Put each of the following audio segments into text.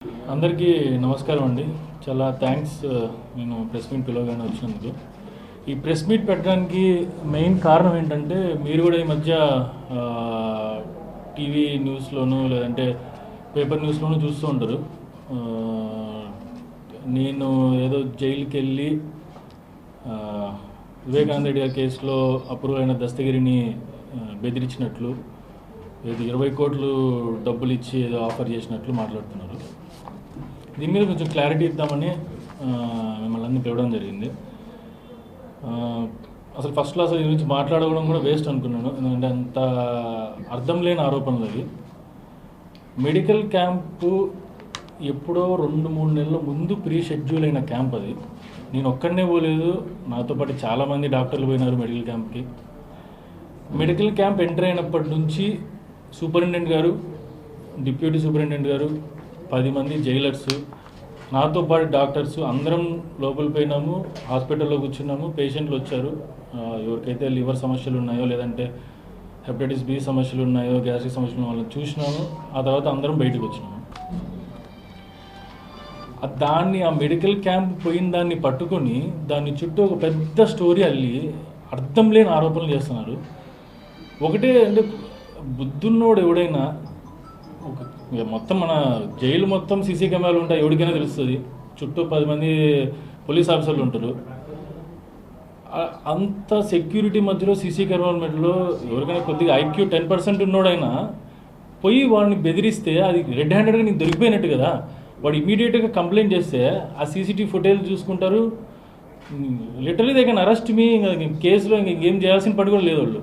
అందరికీ నమస్కారం అండి. చాలా థ్యాంక్స్ నేను ప్రెస్ మీట్ పిలవగానే వచ్చినందుకు. ఈ ప్రెస్ మీట్ పెట్టడానికి మెయిన్ కారణం ఏంటంటే, మీరు కూడా ఈ మధ్య టీవీ న్యూస్లోనూ లేదంటే పేపర్ న్యూస్లోనూ చూస్తూ ఉంటారు. నేను ఏదో జైలుకి వెళ్ళి వివేకానంద రెడ్డి గారి కేసులో అప్రూవల్ అయిన దస్తగిరిని బెదిరించినట్లు, ఏదో 20 కోట్లు డబ్బులు ఇచ్చి ఏదో ఆఫర్ చేసినట్లు మాట్లాడుతున్నారు. దీని మీద కొంచెం క్లారిటీ ఇద్దామని మిమ్మల్ని అన్ని పిలవడం జరిగింది. అసలు ఫస్ట్లో అసలు దీని గురించి మాట్లాడడం కూడా వేస్ట్ అనుకున్నాను. ఎందుకంటే అంత అర్థం లేని ఆరోపణలు అవి. మెడికల్ క్యాంపు ఎప్పుడో 2-3 నెలల ముందు ప్రీ షెడ్యూల్ అయిన క్యాంప్ అది. నేను ఒక్కడనే పోలేదు, నాతో పాటు చాలామంది డాక్టర్లు పోయినారు మెడికల్ క్యాంప్కి. మెడికల్ క్యాంప్ ఎంటర్ అయినప్పటి నుంచి సూపరింటెండెంట్ గారు, డిప్యూటీ సూపరింటెండెంట్ గారు, 10 మంది జైలర్స్, నాతో పాటు డాక్టర్స్ అందరం లోపల పోయినాము. హాస్పిటల్లో కూర్చున్నాము. పేషెంట్లు వచ్చారు. ఎవరికైతే లివర్ సమస్యలు ఉన్నాయో, లేదంటే హెపటైటిస్ బి సమస్యలు ఉన్నాయో, గ్యాస్ట్రిక్ సమస్యలు ఉన్నాయో వాళ్ళని చూసినాము. ఆ తర్వాత అందరం బయటకు వచ్చినాము. ఆ మెడికల్ క్యాంప్ పోయిన దాన్ని పట్టుకొని దాని చుట్టూ ఒక పెద్ద స్టోరీ అల్లి అర్థం లేని ఆరోపణలు చేస్తున్నారు. ఒకటే అంటే, బుద్ధున్నోడు ఎవడైనా మొత్తం మన జైలు మొత్తం సీసీ కెమెరాలు ఉంటాయి, ఎవరికైనా తెలుస్తుంది. చుట్టూ 10 మంది పోలీస్ ఆఫీసర్లు ఉంటారు. అంత సెక్యూరిటీ మధ్యలో సీసీ కెమెరాల మధ్యలో ఎవరికైనా కొద్దిగా ఐక్యూ 10% ఉన్నోడైనా పోయి వాడిని బెదిరిస్తే అది రెడ్ హ్యాండెడ్గా నీకు దొరికిపోయినట్టు కదా. వాడు ఇమీడియట్గా కంప్లైంట్ చేస్తే ఆ సీసీటీవీ ఫుటేజ్ చూసుకుంటారు. లిటరలీ దే కెన్ అరెస్ట్ మీ. కేసులో ఇంకేం చేయాల్సిన పని కూడా లేదు. వాళ్ళు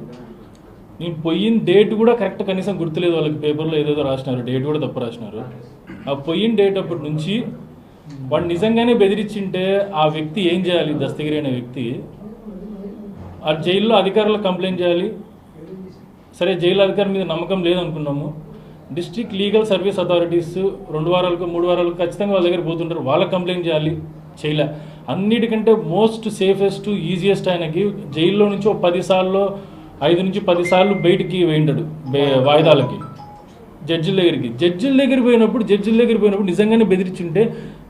నేను పోయిన డేట్ కూడా కరెక్ట్ కనీసం గుర్తులేదు వాళ్ళకి. పేపర్లో ఏదేదో రాసినారు, డేట్ కూడా తప్పు రాసినారు. ఆ పోయిన డేట్ అప్పటి నుంచి వాడు నిజంగానే బెదిరించింటే ఆ వ్యక్తి ఏం చేయాలి? దస్తగిరి అనే వ్యక్తి ఆ జైల్లో అధికారులకు కంప్లైంట్ చేయాలి. సరే, జైలు అధికారి మీద నమ్మకం లేదనుకున్నాము. డిస్ట్రిక్ట్ లీగల్ సర్వీస్ అథారిటీస్ 2 వారాలకు 3 వారాలకు ఖచ్చితంగా వాళ్ళ దగ్గర పోతుంటారు, వాళ్ళకి కంప్లైంట్ చేయాలి. చేయలే. అన్నిటికంటే మోస్ట్ సేఫెస్ట్ ఈజియెస్ట్ ఆయనకి జైల్లో నుంచి 5 నుంచి 10 సార్లు బయటికి వేయండాడు వాయిదాలకి జడ్జిల దగ్గరికి పోయినప్పుడు నిజంగానే బెదిరించుంటే,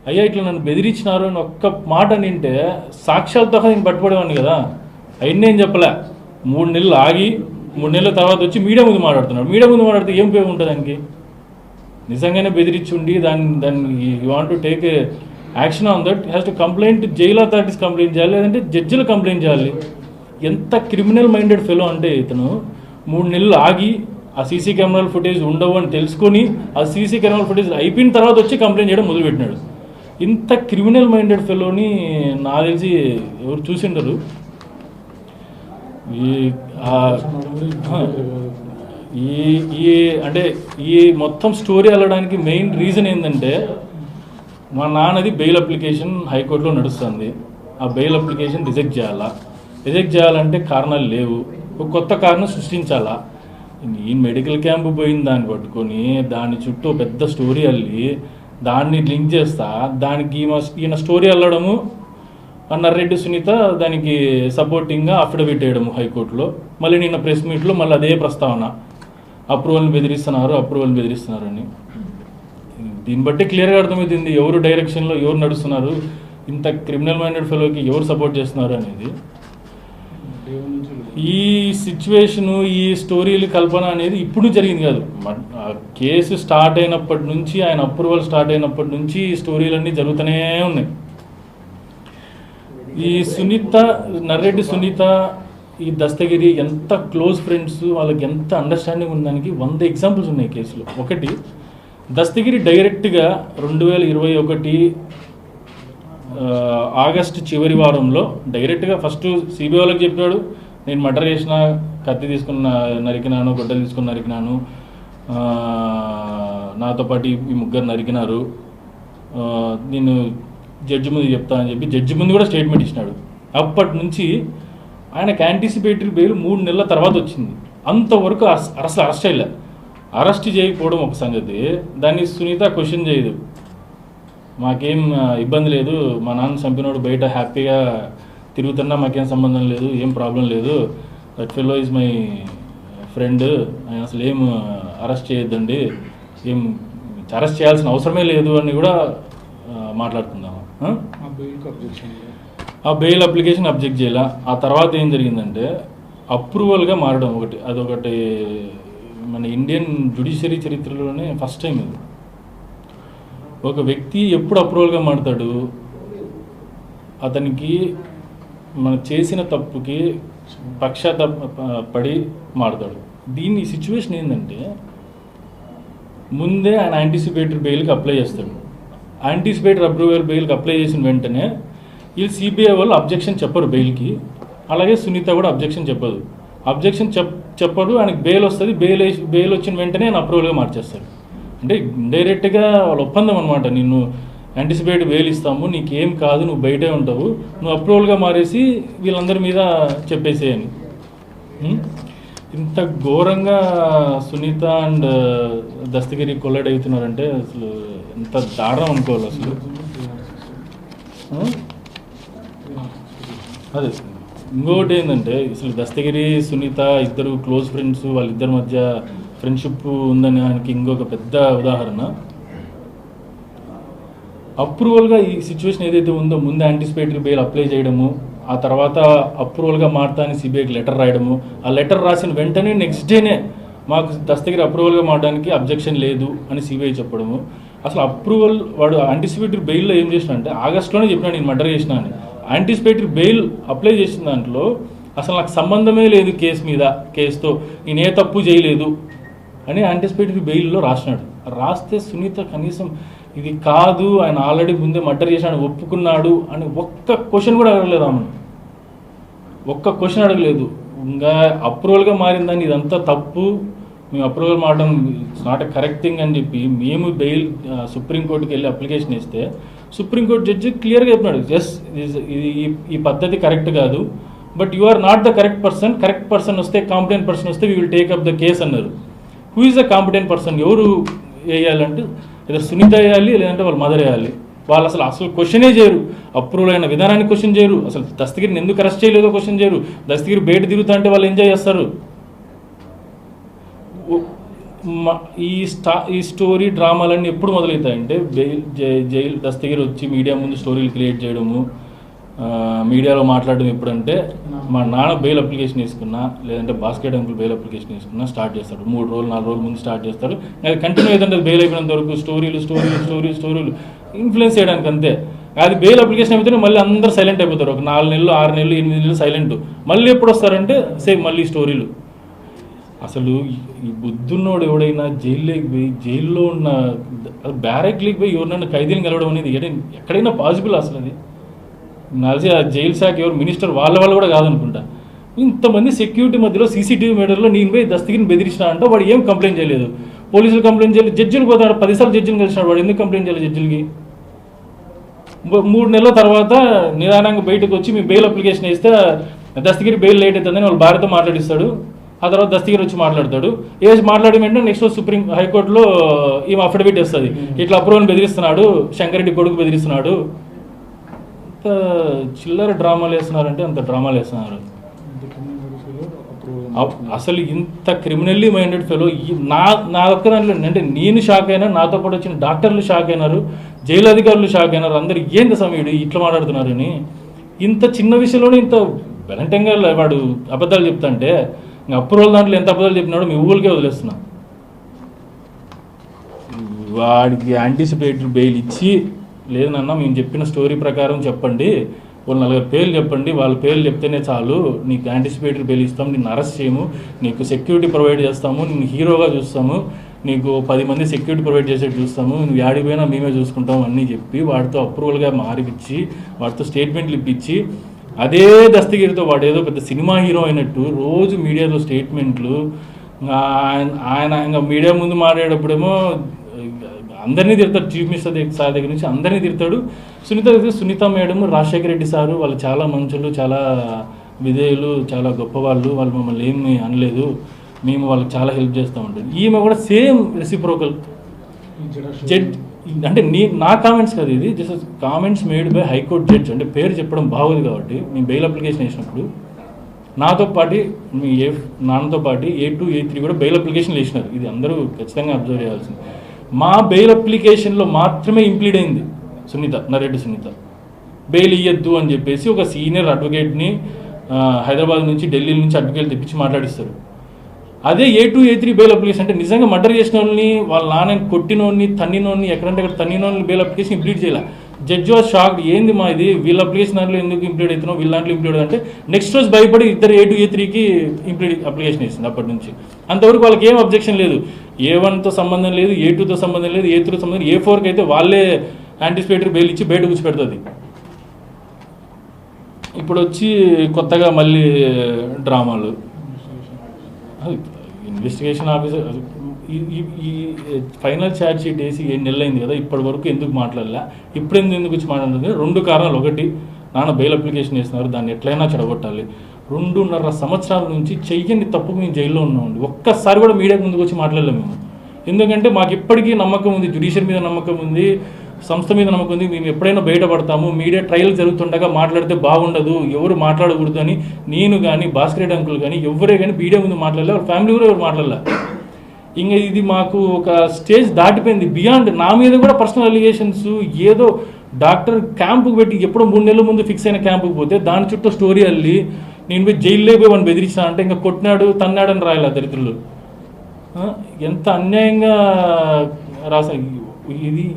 అయ్యా ఇట్లా నన్ను బెదిరించినారు అని ఒక్క మాట నింటే సాక్ష్యాలతో నేను పట్టుబడేవాడిని కదా. అయినా ఏం చెప్పలే. 3 నెలలు ఆగి 3 నెలల తర్వాత వచ్చి మీడియా ముందు మాట్లాడుతున్నాడు. మీడియా ముందు మాట్లాడితే ఏం ఉపయోగం ఉంటుంది దానికి? నిజంగానే బెదిరించుండి దాన్ని you want to take action on that, has to complaint, jail authorities complaint చేయాలి, లేదంటే జడ్జిలు కంప్లైంట్ చేయాలి. ఎంత క్రిమినల్ మైండెడ్ ఫెలో అంటే, ఇతను 3 నెలలు ఆగి ఆ సీసీ కెమెరాల ఫుటేజ్ ఉండవు అని తెలుసుకొని ఆ సీసీ కెమెరాల ఫుటేజ్ అయిపోయిన తర్వాత వచ్చి కంప్లైంట్ చేయడం మొదలుపెట్టినాడు. ఇంత క్రిమినల్ మైండెడ్ ఫెలోని నాకు తెలిసి ఎవరు చూసిండరు. ఈ మొత్తం స్టోరీ వెళ్ళడానికి మెయిన్ రీజన్ ఏంటంటే, మా నాన్నది బెయిల్ అప్లికేషన్ హైకోర్టులో నడుస్తుంది. ఆ బెయిల్ అప్లికేషన్ రిజెక్ట్ చేయాలంటే కారణాలు లేవు, ఒక కొత్త కారణం సృష్టించాలా. ఈ మెడికల్ క్యాంపు పోయిన దాన్ని పట్టుకొని దాని చుట్టూ పెద్ద స్టోరీ అల్లి దాన్ని లింక్ చేస్తా, దానికి ఈయన స్టోరీ అల్లడము, నర్రెడ్డి సునీత దానికి సపోర్టింగ్గా అఫిడవిట్ వేయడము హైకోర్టులో. మళ్ళీ నిన్న ప్రెస్ మీట్లో మళ్ళీ అదే ప్రస్తావన, అప్రూవల్ని బెదిరిస్తున్నారు అని. దీన్ని బట్టి క్లియర్గా అర్థమవుతుంది ఎవరు డైరెక్షన్లో ఎవరు నడుస్తున్నారు, ఇంత క్రిమినల్ మైండెడ్ ఫెలోకి ఎవరు సపోర్ట్ చేస్తున్నారు అనేది. ఈ సిచ్యువేషను, ఈ స్టోరీలు కల్పన అనేది ఇప్పుడు జరిగింది కాదు. కేసు స్టార్ట్ అయినప్పటి నుంచి, ఆయన అప్రూవల్ స్టార్ట్ అయినప్పటి నుంచి ఈ స్టోరీలన్నీ జరుగుతూనే ఉన్నాయి. ఈ నర్రెడ్డి సునీత, ఈ దస్తగిరి ఎంత క్లోజ్ ఫ్రెండ్స్, వాళ్ళకి ఎంత అండర్స్టాండింగ్ ఉందానికి 100 ఎగ్జాంపుల్స్ ఉన్నాయి కేసులో. ఒకటి, దస్తగిరి డైరెక్ట్గా 2021 ఆగస్టు చివరి వారంలో డైరెక్ట్గా ఫస్ట్ సిబిఐ వాళ్ళకి చెప్పాడు, నేను మర్డర్ చేసిన, కత్తి తీసుకున్న నరికినాను, గొడ్డలు తీసుకుని నరికినాను, నాతో పాటు ఈ 3 నరికినారు, నేను జడ్జి ముందు చెప్తా అని చెప్పి జడ్జి ముందు కూడా స్టేట్మెంట్ ఇచ్చినాడు. అప్పటి నుంచి ఆయనకు యాంటిసిపేటరీ బెయిల్ 3 నెలల తర్వాత వచ్చింది. అంతవరకు అసలు అరెస్ట్ చేయకపోవడం ఒక సంగతి. దాన్ని సునీత క్వశ్చన్ చేయదు, మాకేం ఇబ్బంది లేదు, మా నాన్న చంపినోడు బయట హ్యాపీగా తిరుగుతున్నా మాకేం సంబంధం లేదు, ఏం ప్రాబ్లం లేదు, that fellow is my friend, ఆయన అసలు ఏం అరెస్ట్ చేయొద్దండి, ఏం అరెస్ట్ చేయాల్సిన అవసరమే లేదు అని కూడా మాట్లాడుతున్నాము. ఆ బెయిల్ అప్లికేషన్ అబ్జెక్ట్ చేయాల. ఆ తర్వాత ఏం జరిగిందంటే అప్రూవల్గా మారడం ఒకటి, అదొకటి మన ఇండియన్ జ్యుడిషియరీ చరిత్రలోనే ఫస్ట్ టైం ఇది. ఒక వ్యక్తి ఎప్పుడు అప్రూవల్గా మారుతాడు, అతనికి మనం చేసిన తప్పుకి పడి మారుతాడు. దీని సిచ్యువేషన్ ఏంటంటే ముందే ఆయన యాంటిసిపేటరీ బెయిల్కి అప్లై చేస్తాడు. యాంటిసిపేటరీ అప్రూవల్ బెయిల్కి అప్లై చేసిన వెంటనే వీళ్ళు సిబిఐ వాళ్ళు అబ్జెక్షన్ చెప్పరు బెయిల్కి, అలాగే సునీత కూడా అబ్జెక్షన్ చెప్పదు. అబ్జెక్షన్ చెప్పడు, ఆయనకు బెయిల్ వస్తుంది. బెయిల్ వచ్చిన వెంటనే ఆయన అప్రూవల్గా మార్చేస్తాడు. అంటే డైరెక్ట్గా వాళ్ళ ఒప్పందం అనమాట, నిన్ను యాంటిసిపేటరీ బెయిల్ ఇస్తాము, నీకేం కాదు, నువ్వు బయటే ఉంటావు, నువ్వు అప్రూవల్గా మారేసి వీళ్ళందరి మీద చెప్పేసేయని. ఇంత ఘోరంగా సునీత అండ్ దస్తగిరి కొల్లైడ్ అవుతున్నారంటే అసలు ఎంత దారుణం అనుకోవాలి అసలు. అదే ఇంకొకటి ఏంటంటే అసలు దస్తగిరి సునీత ఇద్దరు క్లోజ్ ఫ్రెండ్స్, వాళ్ళిద్దరి మధ్య ఫ్రెండ్షిప్ ఉందని ఆయనకి ఇంకొక పెద్ద ఉదాహరణ. అప్రూవల్గా ఈ సిచ్యువేషన్ ఏదైతే ఉందో ముందు యాంటిసిపేటరీ బెయిల్ అప్లై చేయడము, ఆ తర్వాత అప్రూవల్గా మారుతా అని సిబిఐకి లెటర్ రాయడము, ఆ లెటర్ రాసిన వెంటనే నెక్స్ట్ డేనే మాకు దస్తగిరి అప్రూవల్గా మారడానికి అబ్జెక్షన్ లేదు అని సిబిఐ చెప్పడము. అసలు అప్రూవల్ వాడు యాంటిసిపేటరీ బెయిల్లో ఏం చేసినా అంటే ఆగస్టులోనే చెప్పినాడు నేను మర్డర్ చేసినా అని. యాంటిసిపేటరీ బెయిల్ అప్లై చేసిన దాంట్లో అసలు నాకు సంబంధమే లేదు కేసుతో, నేను ఏ తప్పు చేయలేదు అని యాంటిసిపేటరీ బెయిల్లో రాసినాడు. రాస్తే సునీత కనీసం ఇది కాదు, ఆయన ఆల్రెడీ ముందే మర్డర్ చేశాడు ఒప్పుకున్నాడు అని ఒక్క క్వశ్చన్ కూడా అడగలేదు. ఆమెను ఒక్క క్వశ్చన్ అడగలేదు. ఇంకా అప్రూవల్గా మారిందని ఇదంతా తప్పు, మేము అప్రూవల్ మారడం it's not a correct thing అని చెప్పి మేము బెయిల్ సుప్రీంకోర్టుకి వెళ్ళి అప్లికేషన్ ఇస్తే సుప్రీంకోర్టు జడ్జి క్లియర్గా చెప్పినాడు, ఎస్ ఈ పద్ధతి కరెక్ట్ కాదు, but you are not the correct person వస్తే, కాంపిటెంట్ పర్సన్ వస్తే we will take up the case అన్నారు. Who is the competent person? ఎవరు వేయాలంటే ఏదో సునీత వేయాలి, లేదంటే వాళ్ళ మదర్ వేయాలి. వాళ్ళు అసలు క్వశ్చనే చేయరు, అప్రూవల్ అయిన విధానాన్ని క్వశ్చన్ చేయరు, అసలు దస్తగిరిని ఎందుకు అరెస్ట్ చేయలేదో క్వశ్చన్ చేయరు. దస్తగిరి బయట తిరుగుతా అంటే వాళ్ళు ఎంజాయ్ చేస్తారు. ఈ స్టోరీ డ్రామాలన్నీ ఎప్పుడు మొదలవుతాయంటే జైలు దస్తగిరి వచ్చి మీడియా ముందు స్టోరీలు క్రియేట్ చేయడము, మీడియాలో మాట్లాడడం ఎప్పుడంటే మా నాన్న బెయిల్ అప్లికేషన్ వేసుకున్నా, లేదంటే బాస్కెట్ అంకుల్ బెయిల్ అప్లికేషన్ వేసుకున్నా స్టార్ట్ చేస్తాడు. 3 రోజులు 4 రోజుల ముందు స్టార్ట్ చేస్తాడు. అది కంటిన్యూ అవుతుంటే బెయిల్ అయిపోయినంత వరకు స్టోరీలు ఇన్ఫ్లుయెన్స్ చేయడానికి అంతే. అది బెయిల్ అప్లికేషన్ అయిపోతే మళ్ళీ అందరూ సైలెంట్ అయిపోతారు. ఒక 4 నెలలు 6 నెలలు 8 నెలలు సైలెంట్. మళ్ళీ ఎప్పుడు వస్తారంటే సేమ్ మళ్ళీ స్టోరీలు. అసలు ఈ బుద్ధున్నోడు ఎవడైనా జైల్లో ఉన్న బ్యారెక్లీకి పోయి ఎవరినైనా ఖైదీని కలవడం అనేది ఎక్కడైనా పాసిబుల్? అసలు అది నలిసి ఆ జైలు శాఖ ఎవరు మినిస్టర్ వాళ్ళ కూడా కాదనుకుంటా. ఇంతమంది సెక్యూరిటీ మధ్యలో సీసీటీవీ మీటర్లో నేను పోయి దస్తగిరిని బెదిరించినా అంటే వాడు ఏం కంప్లైంట్ చేయలేదు, పోలీసులు కంప్లైంట్ చేయలేదు, జడ్జిలు పోతాడు 10 సార్లు జడ్జిని కలిసినాడు, వాడు ఎందుకు కంప్లైంట్ చేయలేదు జడ్జిలకి? 3 నెలల తర్వాత నిదానంగా బయటకు వచ్చి మీ బెయిల్ అప్లికేషన్ వేస్తే దస్తగిరి బెయిల్ లేట్ అవుతుందని వాళ్ళ భార్యతో మాట్లాడిస్తాడు. ఆ తర్వాత దస్తగిరి వచ్చి మాట్లాడతాడు. మాట్లాడిన వెంటనే నెక్స్ట్ సుప్రీం హైకోర్టులో ఈమె అఫిడవిట్ వేస్తుంది, ఇట్లా అప్రూవల్ బెదిరిస్తున్నాడు, శంకరెడ్డి కొడుకు బెదిరిస్తున్నాడు. అంత చిల్లర డ్రామాలు వేస్తున్నారంటే అంత డ్రామాలు వేస్తున్నారు. అసలు ఇంత క్రిమినల్లీ మైండెడ్ ఫెలో నా ఒక్క దాంట్లో అంటే నేను షాక్ అయినా, నాతో పాటు వచ్చిన డాక్టర్లు షాక్ అయినారు, జైలు అధికారులు షాక్ అయినారు. అందరు ఏంటి సమయుడు ఇట్లా మాట్లాడుతున్నారని. ఇంత చిన్న విషయంలోనే ఇంత బెలంటంగా వాడు అబద్ధాలు చెప్తాంటే ఇంకా అప్రూవల్ దాంట్లో ఎంత అబద్ధాలు చెప్పినాడో మీ ఊళ్ళకే వదిలేస్తున్నా. వాడికి యాంటిసిపేటరీ బెయిల్ ఇచ్చి లేదన్నా మేము చెప్పిన స్టోరీ ప్రకారం చెప్పండి, వాళ్ళు 4 పేర్లు చెప్పండి, వాళ్ళ పేర్లు చెప్తేనే చాలు, నీకు యాంటిసిపేటరీ బెయిల్ ఇస్తాము, నిన్ను అరెస్ట్ చేయము, నీకు సెక్యూరిటీ ప్రొవైడ్ చేస్తాము, నిన్ను హీరోగా చూస్తాము, నీకు 10 మంది సెక్యూరిటీ ప్రొవైడ్ చేసేట్టు చూస్తాము, నువ్వు యాడిపోయినా మేమే చూసుకుంటాం అన్నీ చెప్పి వాడితో అప్రూవల్గా మారిపించి వాడితో స్టేట్మెంట్లు ఇప్పించి అదే దస్తగిరితో వాడు ఏదో పెద్ద సినిమా హీరో అయినట్టు రోజు మీడియాలో స్టేట్మెంట్లు. ఆయన ఇంకా మీడియా ముందు మాట్లాడేటప్పుడేమో అందరినీ తిడతాడు, చీఫ్ మినిస్టర్ సార్ దగ్గర నుంచి అందరినీ తిడతాడు. సునీత మేడం, రాజశేఖర రెడ్డి సారు వాళ్ళు చాలా మంచులు, చాలా విధేయులు, చాలా గొప్పవాళ్ళు, వాళ్ళు మమ్మల్ని ఏమి అనలేదు, మేము వాళ్ళకి చాలా హెల్ప్ చేస్తూ ఉంటాం. ఈమె కూడా సేమ్ రెసిప్రోకల్ జడ్జ్. అంటే నా కామెంట్స్ కాదు, ఇది just comments made by high court judge. అంటే పేరు చెప్పడం బాగోదు కాబట్టి మేము బెయిల్ అప్లికేషన్ వేసినప్పుడు నాతో పాటు నాన్నతో పాటు A2 A3 కూడా బెయిల్ అప్లికేషన్ వేసినారు. ఇది అందరూ ఖచ్చితంగా అబ్జర్వ్ చేయాల్సింది. మా బెయిల్ అప్లికేషన్లో మాత్రమే ఇంప్లీడ్ అయింది సునీత, నర్రెడ్డి సునీత. బెయిల్ ఇయ్యద్దు అని చెప్పేసి ఒక సీనియర్ అడ్వకేట్ని హైదరాబాద్ నుంచి, ఢిల్లీ నుంచి అడ్వకేట్ తెప్పించి మాట్లాడిస్తారు. అదే A2 A3 బెయిల్ అప్లికేషన్ అంటే నిజంగా మర్డర్ చేసిన వాళ్ళని, వాళ్ళ నాన్నని కొట్టినోడిని, తన్నినోడిని, ఎక్కడంటే అక్కడ తన్నినోడిని బెయిల్ అప్లికేషన్ ఇంప్లీట్ చేయాలి. జడ్జి వాజ్ షాక్డ్, ఏంది మా ఇది, వీళ్ళ అప్లికేషన్ దాంట్లో ఎందుకు ఇంప్లీట్ అవుతున్నావు, వీళ్ళ దాంట్లో ఇంప్లీట్ అంటే నెక్స్ట్ రోజు భయపడి ఇద్దరు A2 A3కి ఇంప్లీట్ అప్లికేషన్ ఇస్తుంది. అప్పటి నుంచి అంతవరకు వాళ్ళకి ఏం అబ్జెక్షన్ లేదు. A1తో సంబంధం లేదు, A2తో సంబంధం లేదు, A3తో సంబంధం లేదు. A4కి అయితే వాళ్ళే యాంటిసిపేటరీ బెయిల్ ఇచ్చి బయట కూర్చోపెడుతుంది. ఇప్పుడు వచ్చి కొత్తగా మళ్ళీ డ్రామాలు. ఇన్వెస్టిగేషన్ ఆఫీసర్ ఈ ఫైనల్ ఛార్జ్ షీట్ వేసి 7 నెలలు అయింది కదా, ఇప్పటి వరకు ఎందుకు మాట్లాడలే, ఇప్పుడు ఎందుకు వచ్చి మాట్లాడుతుంది? 2 కారణాలు. ఒకటి, నాన్న బెయిల్ అప్లికేషన్ వేస్తున్నారు, దాన్ని ఎట్లయినా చెడగొట్టాలి. 2.5 సంవత్సరాల నుంచి చెయ్యని తప్పుకు మేము జైల్లో ఉన్నామండి. ఒక్కసారి కూడా మీడియా ముందుకు వచ్చి మాట్లాడలేము మేము. ఎందుకంటే మాకు ఇప్పటికీ నమ్మకం ఉంది, జ్యుడిషియరీ మీద నమ్మకం ఉంది, సంస్థ మీద నమ్మకం ఉంది. మేము ఎప్పుడైనా బయటపడతాము, మీడియా ట్రయల్ జరుగుతుండగా మాట్లాడితే బాగుండదు, ఎవరు మాట్లాడకూడదు అని నేను కానీ, భాస్కర్ రెడ్డి అంకుల్ కానీ, ఎవరే కానీ మీడియా ముందు మాట్లాడలే, వాళ్ళ ఫ్యామిలీ కూడా ఎవరు మాట్లాడలే. ఇంకా ఇది మాకు ఒక స్టేజ్ దాటిపోయింది, బియాండ్. నా మీద కూడా పర్సనల్ అలిగేషన్స్. ఏదో డాక్టర్ క్యాంపుకి పెట్టి ఎప్పుడో 3 నెలల ముందు ఫిక్స్ అయిన క్యాంపుకి పోతే దాని చుట్టూ స్టోరీ అల్లి నేను పోయి జైల్లో పోయి వాడిని బెదిరించిన అంటే ఇంకా కొట్టినాడు, తన్నాడని రాయాలి దరిద్రులు. ఎంత అన్యాయంగా రాసా.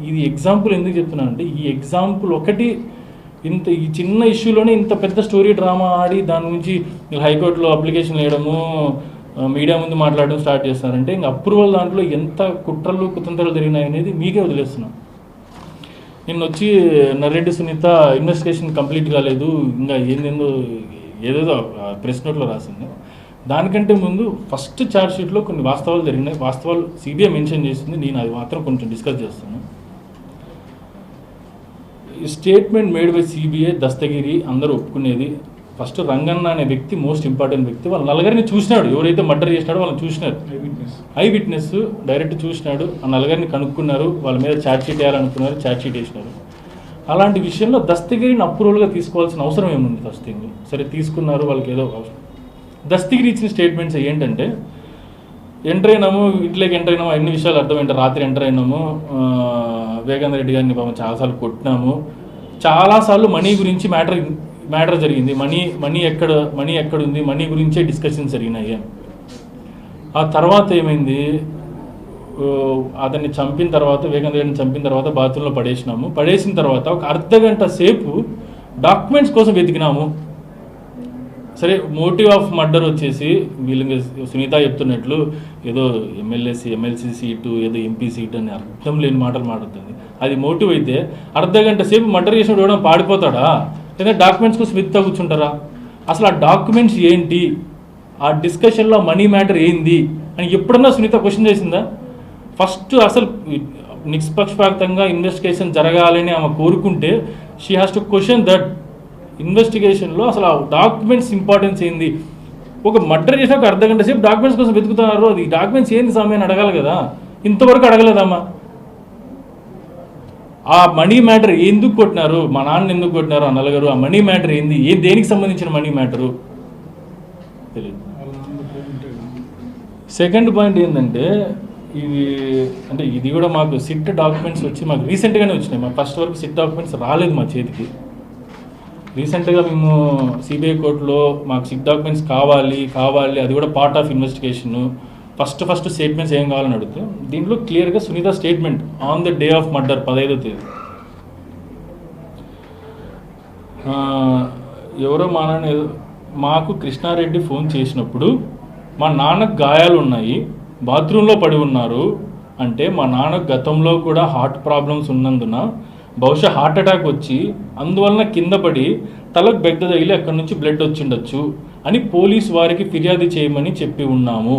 ఇది ఎగ్జాంపుల్ ఎందుకు చెప్తున్నాను అంటే, ఈ ఎగ్జాంపుల్ ఒకటి ఈ చిన్న ఇష్యూలోనే ఇంత పెద్ద స్టోరీ డ్రామా ఆడి దాని గురించి హైకోర్టులో అప్లికేషన్ వేయడము, మీడియా ముందు మాట్లాడడం స్టార్ట్ చేస్తారంటే ఇంకా అప్రూవల్ దాంట్లో ఎంత కుట్రలు కుతంత్రాలు జరిగినాయి అనేది మీకే వదిలేస్తున్నాం. నిన్న వచ్చి నర్రెడ్డి సునీత ఇన్వెస్టిగేషన్ కంప్లీట్ కాలేదు, ఇంకా ఏదేదో ప్రెస్ నోట్లో రాసింది. దానికంటే ముందు ఫస్ట్ ఛార్జ్ షీట్లో కొన్ని వాస్తవాలు జరిగినాయి. వాస్తవాలు సిబిఐ మెన్షన్ చేసింది, నేను అది మాత్రం కొంచెం డిస్కస్ చేస్తాను. ఈ statement made by CBI Dastagiri అందరూ ఒప్పుకునేది. ఫస్ట్ రంగన్న అనే వ్యక్తి మోస్ట్ ఇంపార్టెంట్ వ్యక్తి. వాళ్ళ నలుగురిని చూసినాడు, ఎవరైతే మర్డర్ చేసినాడో వాళ్ళని చూసినారు, ఐ విట్నెస్ డైరెక్ట్ చూసినాడు. ఆ నలుగురిని కనుక్కున్నారు, వాళ్ళ మీద ఛార్జ్ షీట్ వేయాలనుకున్నారు, ఛార్జ్ షీట్ వేసినారు. అలాంటి విషయంలో దస్తగిరిని అప్రూవల్గా తీసుకోవాల్సిన అవసరం ఏముంది? ఫస్ట్ థింగ్, సరే తీసుకున్నారు, వాళ్ళకి ఏదో అవసరం. దస్తగిరి ఇచ్చిన స్టేట్మెంట్స్ ఏంటంటే, ఎంటర్ అయినాము, ఇంట్లోకి ఎంటర్ అయినాము, అన్ని విషయాలు అర్థమైంటే రాత్రి ఎంటర్ అయినాము, వివేకానంద రెడ్డి గారిని పాపం చాలాసార్లు కొట్టినాము, చాలాసార్లు మనీ గురించి మ్యాటర్ జరిగింది, మనీ ఎక్కడుంది, మనీ గురించే డిస్కషన్స్ జరిగినాయి. ఆ తర్వాత ఏమైంది, అతన్ని చంపిన తర్వాత, వివేకానంద రెడ్డిని చంపిన తర్వాత బాత్రూంలో పడేసిన తర్వాత ఒక అర్ధగంట సేపు డాక్యుమెంట్స్ కోసం వెతికినాము. సరే, మోటివ్ ఆఫ్ మర్డర్ వచ్చేసి వీళ్ళకి సునీత చెప్తున్నట్లు ఏదో ఎమ్మెల్సీ సీటు, ఏదో ఎంపీ సీటు అని అర్థం లేని మాటలు మాట్లాడుతుంది. అది మోటివ్ అయితే అర్ధగంట సేపు మర్డర్ చేసినప్పుడు ఎవడో పాడిపోతాడా? లేదా డాక్యుమెంట్స్ కోసం వెతుకుతా కూర్చుంటారా? అసలు ఆ డాక్యుమెంట్స్ ఏంటి, ఆ డిస్కషన్లో మనీ మ్యాటర్ ఏంది అని ఎప్పుడన్నా సునీత క్వశ్చన్ చేసిందా? ఫస్ట్ అసలు నిష్పక్షపాతంగా ఇన్వెస్టిగేషన్ జరగాలని ఆమె కోరుకుంటే she has to question that ఇన్వెస్టిగేషన్లో అసలు ఆ డాక్యుమెంట్స్ ఇంపార్టెన్స్ ఏంది. ఒక మర్డర్ చేసిన ఒక అర్ధగంట సేపు డాక్యుమెంట్స్ కోసం వెతుకుతున్నారు, అది డాక్యుమెంట్స్ ఏంది సమయాన్ని అడగాలి కదా, ఇంతవరకు అడగలేదమ్మా. ఆ మనీ మ్యాటర్ ఎందుకు కొట్టినారు, మా నాన్న ఎందుకు కొట్టినారు ఆ నలుగురు, ఆ మనీ మ్యాటర్ ఏంది, దేనికి సంబంధించిన మనీ మ్యాటరు తెలియదు. సెకండ్ పాయింట్ ఏంటంటే, ఇది కూడా మాకు సిట్ డాక్యుమెంట్స్ వచ్చి మాకు రీసెంట్గానే వచ్చినాయి. మాకు ఫస్ట్ వరకు సిట్ డాక్యుమెంట్స్ రాలేదు మా చేతికి. రీసెంట్గా మేము సిబిఐ కోర్టులో మాకు సిట్ డాక్యుమెంట్స్ కావాలి, అది కూడా part of investigation, first statements ఏం కావాలని అడిగితే దీంట్లో క్లియర్గా Sunitha statement on the day of murder 15వ తేదీ ఎవరో మాకు కృష్ణారెడ్డి ఫోన్ చేసినప్పుడు మా నాన్నకు గాయాలు ఉన్నాయి, బాత్రూంలో పడి ఉన్నారు అంటే మా నాన్నకు గతంలో కూడా హార్ట్ ప్రాబ్లమ్స్ ఉన్నందున బహుశా హార్ట్ అటాక్ వచ్చి అందువలన కింద పడి తలకు బెగ్ద తగిలి అక్కడి నుంచి బ్లడ్ వచ్చిండొచ్చు అని పోలీస్ వారికి ఫిర్యాదు చేయమని చెప్పి ఉన్నాము.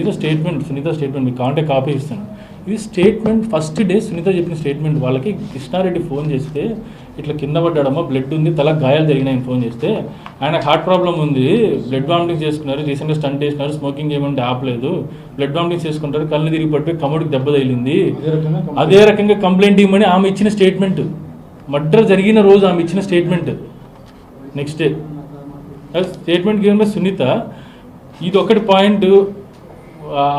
ఇది స్టేట్మెంట్, సునీత స్టేట్మెంట్, మీకు కాంటే కాపీ ఇస్తాను. ఇది స్టేట్మెంట్ ఫస్ట్ డే సునీత చెప్పిన స్టేట్మెంట్. వాళ్ళకి కృష్ణారెడ్డి ఫోన్ చేస్తే ఇట్లా కింద పడ్డాడమ్మా, బ్లడ్ ఉంది, తలకు గాయాలు జరిగినాయని ఫోన్ చేస్తే ఆయనకు హార్ట్ ప్రాబ్లం ఉంది, బ్లడ్ వామిటింగ్ చేసుకున్నారు, రీసెంట్గా స్టంట్ చేసినారు, స్మోకింగ్ చేయమంటే ఆపలేదు, బ్లడ్ వామిటింగ్ చేసుకుంటారు, కళ్ళు తిరిగి పడిపోయి కమ్ముడికి దెబ్బ తగిలింది, అదే రకంగా కంప్లైంట్ ఇవ్వమని ఆమె ఇచ్చిన స్టేట్మెంట్. మర్డర్ జరిగిన రోజు ఆమె ఇచ్చిన statement. Next day statement given by Sunitha. ఇది ఒకటి పాయింట్.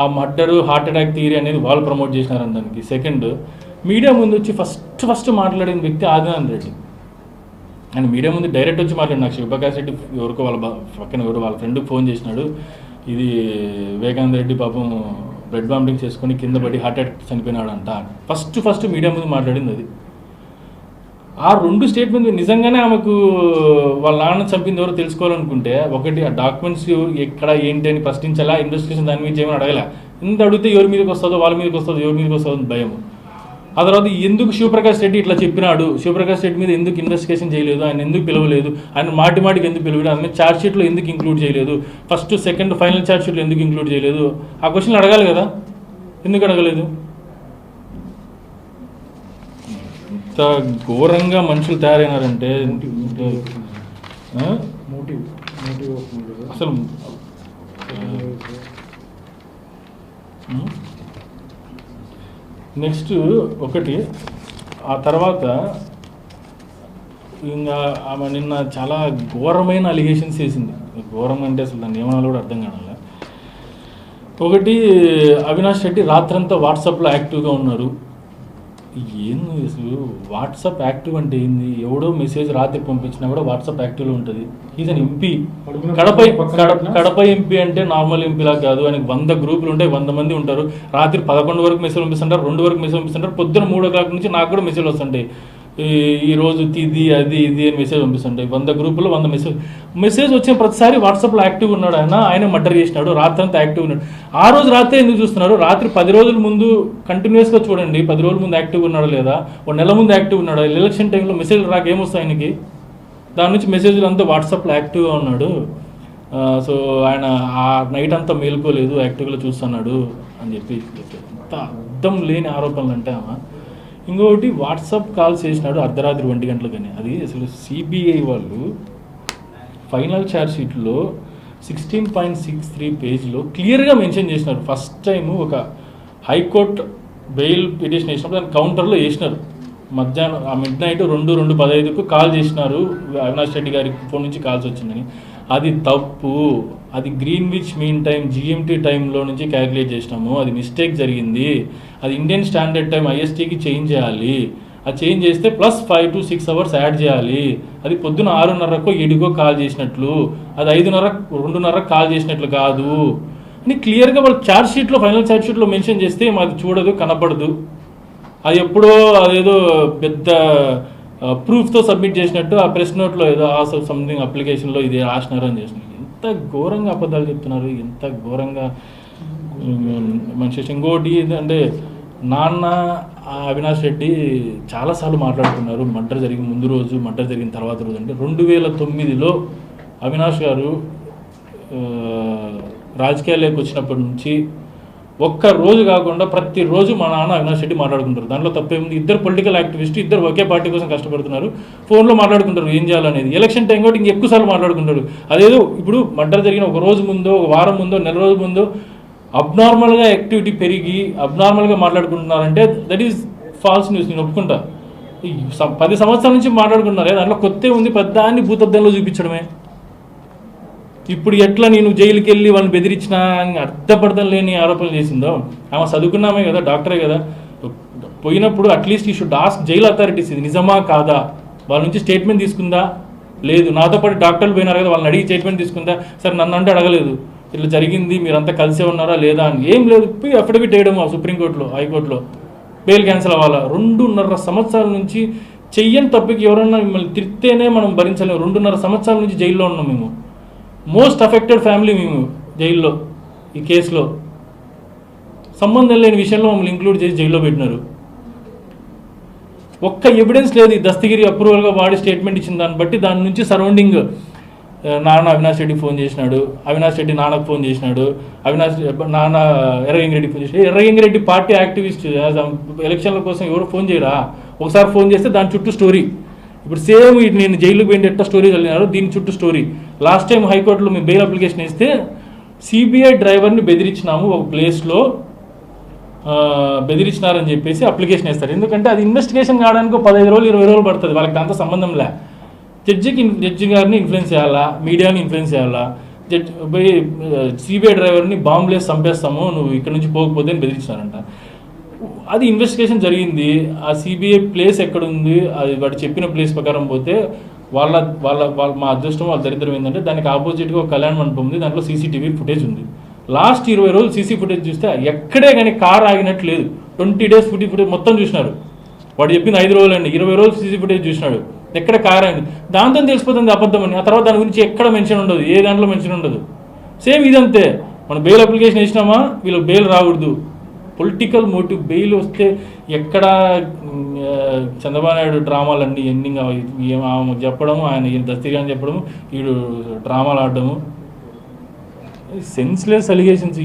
ఆ మర్డరు హార్ట్ అటాక్ థియరీ అనేది వాళ్ళు ప్రమోట్ చేసినారు దానికి. సెకండ్, మీడియా ముందు వచ్చి ఫస్ట్ మాట్లాడిన వ్యక్తి ఆదినారాయణ రెడ్డి. అండ్ మీడియా ముందు డైరెక్ట్ వచ్చి మాట్లాడి నాకు శివప్రకాష్ రెడ్డి ఎవరికో పక్కన వాళ్ళ ఫ్రెండ్కి ఫోన్ చేసినాడు, ఇది వివేకానంద రెడ్డి పాపం బ్లడ్ బాంబింగ్ చేసుకొని కింద పడి హార్ట్ అటాక్ చనిపోయినాడంట. ఫస్ట్ మీడియా ముందు మాట్లాడింది అది. ఆ 2 స్టేట్మెంట్ నిజంగానే ఆమెకు వాళ్ళ నాన్న చంపింది ఎవరో తెలుసుకోవాలనుకుంటే, ఒకటి ఆ డాక్యుమెంట్స్ ఎక్కడ ఏంటి అని ప్రశ్నించాలా, ఇన్వెస్టిగేషన్ దాని మీద చేయమని అడగలే. ఎంత అడిగితే ఎవరి మీదకి వస్తుందో వాళ్ళ మీదకి వస్తుందో ఎవరి మీదకి వస్తుందో భయం. ఆ తర్వాత ఎందుకు శివప్రకాష్ రెడ్డి ఇట్లా చెప్పినాడు, శివప్రకాష్ రెడ్డి మీద ఎందుకు ఇన్వెస్టిగేషన్ చేయలేదు, ఆయన ఎందుకు పిలవలేదు, ఆయన మాటికి ఎందుకు పిలవలేదు, ఆయన ఛార్జ్ షీట్లో ఎందుకు ఇంక్లూడ్ చేయలేదు, ఫస్ట్ సెకండ్ ఫైనల్ ఛార్జ్ షీట్లో ఎందుకు ఇంక్లూడ్ చేయలేదు, ఆ క్వశ్చన్లు అడగాలి కదా, ఎందుకు అడగలేదు? ఇంత ఘోరంగా మనుషులు తయారైనారంటే అసలు నెక్స్ట్ ఒకటి. ఆ తర్వాత ఇంకా ఆమె నిన్న చాలా ఘోరమైన అలిగేషన్స్ వేసింది. ఘోరం అంటే అసలు దాన్ని ఏమన్నా కూడా అర్థం కావాలి. ఒకటి, అవినాష్ రెడ్డి రాత్రంతా వాట్సాప్లో యాక్టివ్గా ఉన్నారు. ఏంది అసలు వాట్సాప్ యాక్టివ్ అంటే ఏంది? ఎవడో మెసేజ్ రాత్రి పంపించినా కూడా వాట్సాప్ యాక్టివ్లో ఉంటుంది. Is an MP, Kadapa MP అంటే నార్మల్ ఎంపీలా కాదు. ఆయనకి 100 గ్రూపులు ఉంటాయి, 100 మంది ఉంటారు. రాత్రి 11 వరకు మెసేజ్ పంపిస్తుంటారు, 2 వరకు మెసేజ్ పంపిస్తుంటారు, పొద్దున 3 o'clock నుంచి నాకు కూడా మెసేజ్ వస్తుంటాయి, ఈరోజు ఇది అది ఇది అని మెసేజ్ పంపిస్తుంటాయి. 100 గ్రూపుల్లో 100 మెసేజ్ వచ్చిన ప్రతిసారి వాట్సాప్లో యాక్టివ్ ఉన్నాడు. ఆయన మర్డర్ చేసినాడు, రాత్రంతా యాక్టివ్ ఉన్నాడు. ఆ రోజు రాత్రి ఎందుకు చూస్తున్నారు? రాత్రి 10 రోజుల ముందు కంటిన్యూస్గా చూడండి, 10 రోజుల ముందు యాక్టివ్ ఉన్నాడా లేదా, 1 నెల ముందు యాక్టివ్ ఉన్నాడా? ఎలక్షన్ టైంలో మెసేజ్ రాక ఏమొస్తాయి ఆయనకి? దాని నుంచి మెసేజ్లు అంతా వాట్సాప్లో యాక్టివ్గా ఉన్నాడు. సో ఆయన ఆ నైట్ అంతా మేలుకోలేదు, యాక్టివ్గా చూస్తున్నాడు అని చెప్పి ఎంత అర్థం లేని ఆరోపణలు అంటే ఆమె. ఇంకొకటి, వాట్సాప్ కాల్స్ చేసినాడు అర్ధరాత్రి 1 గంటలకని. అది అసలు సిబిఐ వాళ్ళు ఫైనల్ ఛార్జ్ షీట్లో 16.63 పేజ్లో క్లియర్గా మెన్షన్ చేసినారు. ఫస్ట్ టైము ఒక హైకోర్టు బెయిల్ పిటిషన్ వేసినప్పుడు దాని కౌంటర్లో వేసినారు. మధ్యాహ్నం ఆ మిడ్ నైట్ 2:15కు కాల్ చేసినారు, అవినాష్ రెడ్డి గారికి ఫోన్ నుంచి కాల్స్ వచ్చిందని. అది తప్పు, అది గ్రీన్విచ్ మీన్ టైం జిఎంటీ టైంలో నుంచి క్యాలిక్యులేట్ చేసినాము, అది మిస్టేక్ జరిగింది, అది ఇండియన్ స్టాండర్డ్ టైం ఐఎస్టీకి చేంజ్ చేయాలి, అది చేంజ్ చేస్తే +5 to 6 hours యాడ్ చేయాలి, అది పొద్దున 6:30కో 7కో కాల్ చేసినట్లు, అది 2:30 కాల్ చేసినట్లు కాదు అని క్లియర్గా వాళ్ళు ఛార్జ్ షీట్లో ఫైనల్ ఛార్జ్ షీట్లో మెన్షన్ చేస్తే మాది చూడదు, కనపడదు. అది ఎప్పుడో అదేదో పెద్ద ప్రూఫ్తో సబ్మిట్ చేసినట్టు ఆ ప్రెస్ నోట్లో ఏదో సంథింగ్ అప్లికేషన్లో ఇది రాసినారు అని చేసినారు. ఎంత ఘోరంగా అబద్ధాలు చెప్తున్నారు, ఎంత ఘోరంగా మనిషి. ఇంకోటి ఏంటంటే, నాన్న అవినాష్ రెడ్డి చాలాసార్లు మాట్లాడుతున్నారు మర్డర్ జరిగిన ముందు రోజు, మర్డర్ జరిగిన తర్వాత రోజు. అంటే 2009లో అవినాష్ గారు రాజకీయాల్లోకి వచ్చినప్పటి నుంచి ఒక్క రోజు కాకుండా ప్రతిరోజు మా నాన్న అవినాష్ రెడ్డి మాట్లాడుకుంటారు. దాంట్లో తప్పేముంది? ఇద్దరు పొలిటికల్ యాక్టివిస్ట్, ఇద్దరు ఒకే పార్టీ కోసం కష్టపడుతున్నారు, ఫోన్లో మాట్లాడుకుంటారు ఏం చేయాలనేది. ఎలక్షన్ టైం కూడా ఇంకెక్కువ సార్లు మాట్లాడుకుంటారు. అదేదో ఇప్పుడు మర్డర్ జరిగిన ఒక రోజు ముందో, ఒక వారం ముందో, నెల రోజు ముందో అబ్నార్మల్గా యాక్టివిటీ పెరిగి అబ్నార్మల్గా మాట్లాడుకుంటున్నారంటే దట్ ఈజ్ ఫాల్స్ న్యూస్. నేను ఒప్పుకుంటా. 10 సంవత్సరాల నుంచి మాట్లాడుకుంటున్నారే, దాంట్లో కొత్త ఉంది, పెద్దాన్ని భూతద్దంలో చూపించడమే. ఇప్పుడు ఎట్లా నేను జైలుకి వెళ్ళి వాళ్ళని బెదిరించినా అని అర్థపర్థం లేని ఆరోపణలు చేసిందో. ఆమె చదువుకున్నామే కదా, డాక్టరే కదా, పోయినప్పుడు అట్లీస్ట్ ఈ షుడ్ ఆస్క్ జైల్ అథారిటీస్ ఇది నిజమా కాదా, వాళ్ళ నుంచి స్టేట్మెంట్ తీసుకుందా లేదు. నాతో పాటు డాక్టర్లు పోయినారు కదా, వాళ్ళని అడిగి స్టేట్మెంట్ తీసుకుందా? సరే నన్ను అంటే అడగలేదు, ఇట్లా జరిగింది మీరంతా కలిసే ఉన్నారా లేదా అని. ఏం లేదు, అఫిడవిట్ వేయడం సుప్రీంకోర్టులో, హైకోర్టులో, బెయిల్ క్యాన్సిల్ అవ్వాలా. 2.5 సంవత్సరాల నుంచి చెయ్యని తప్పుకి ఎవరన్నా మిమ్మల్ని తిరిగితేనే మనం భరించలేము. 2.5 సంవత్సరాల నుంచి జైల్లో ఉన్నాం మేము. మోస్ట్ అఫెక్టెడ్ ఫ్యామిలీ మేము జైల్లో. ఈ కేసులో సంబంధం లేని విషయంలో మమ్మల్ని ఇంక్లూడ్ చేసి జైల్లో పెట్టినారు. ఒక్క ఎవిడెన్స్ లేదు. ఈ దస్తగిరి అప్రూవల్గా వాడి స్టేట్మెంట్ ఇచ్చిన దాన్ని బట్టి దాని నుంచి సరౌండింగ్ నాన్న అవినాష్ రెడ్డి ఫోన్ చేసినాడు, అవినాష్ రెడ్డి నాన్నకు ఫోన్ చేసినాడు, నాన్న ఎర్రగంగిరెడ్డి ఫోన్ చేసినాడు. ఎర్రగంగిరెడ్డి పార్టీ యాక్టివిస్ట్, ఎలక్షన్ల కోసం ఎవరు ఫోన్ చేయరా? ఒకసారి ఫోన్ చేస్తే దాని చుట్టూ స్టోరీ. ఇప్పుడు సేమ్ నేను జైలుకి పోయింది ఎట్లా స్టోరీ చదివినారు, దీని చుట్టూ స్టోరీ. లాస్ట్ టైం హైకోర్టులో మేము బెయిల్ అప్లికేషన్ ఇస్తే సిబిఐ డ్రైవర్ని బెదిరించినాము ఒక ప్లేస్లో, బెదిరించినారని చెప్పేసి అప్లికేషన్ వేస్తారు. ఎందుకంటే అది ఇన్వెస్టిగేషన్ కావడానికి 15 రోజులు 20 రోజులు పడుతుంది. వాళ్ళకి దాంతో సంబంధం లే. జడ్జి గారిని ఇన్ఫ్లుయెన్స్ చేయాలా, మీడియాని ఇన్ఫ్లుయెన్స్ చేయాలా. పోయి సిబిఐ డ్రైవర్ని బాంబులేసి చంపేస్తాము నువ్వు ఇక్కడ నుంచి పోకపోతే అని బెదిరించారంట. అది ఇన్వెస్టిగేషన్ జరిగింది. ఆ సిబిఐ ప్లేస్ ఎక్కడుంది, అది వాడు చెప్పిన ప్లేస్ ప్రకారం పోతే వాళ్ళ వాళ్ళ వాళ్ళ మా అదృష్టం వాళ్ళ దరిద్రం ఏంటంటే దానికి ఆపోజిట్గా ఒక కళ్యాణ మండపం ఉంది, దాంట్లో సీసీటీవీ ఫుటేజ్ ఉంది. లాస్ట్ 20 రోజులు సీసీ ఫుటేజ్ చూస్తే ఎక్కడే కానీ కార్ ఆగినట్టు లేదు. 20 days ఫుటేజ్ మొత్తం చూసినారు. వాడు చెప్పింది 5 రోజులు అండి, 20 రోజులు సీసీ ఫుటేజ్ చూసినాడు, ఎక్కడ కార్ అయింది. దాంతో తెలిసిపోతుంది అబద్ధం అని. ఆ తర్వాత దాని గురించి ఎక్కడ మెన్షన్ ఉండదు, ఏ దాంట్లో మెన్షన్ ఉండదు. సేమ్ ఇదంతే, మనం బెయిల్ అప్లికేషన్ ఇచ్చినామా వీళ్ళకి బెయిల్ రాకూడదు, పొలిటికల్ మోటివ్. బెయిల్ వస్తే ఎక్కడ చంద్రబాబు నాయుడు డ్రామాలన్నీ ఎండింగ్ చెప్పడము, ఆయన దస్తగిరి అని చెప్పడము, వీడు డ్రామాలు ఆడడము, సెన్స్లెస్ అలిగేషన్స్.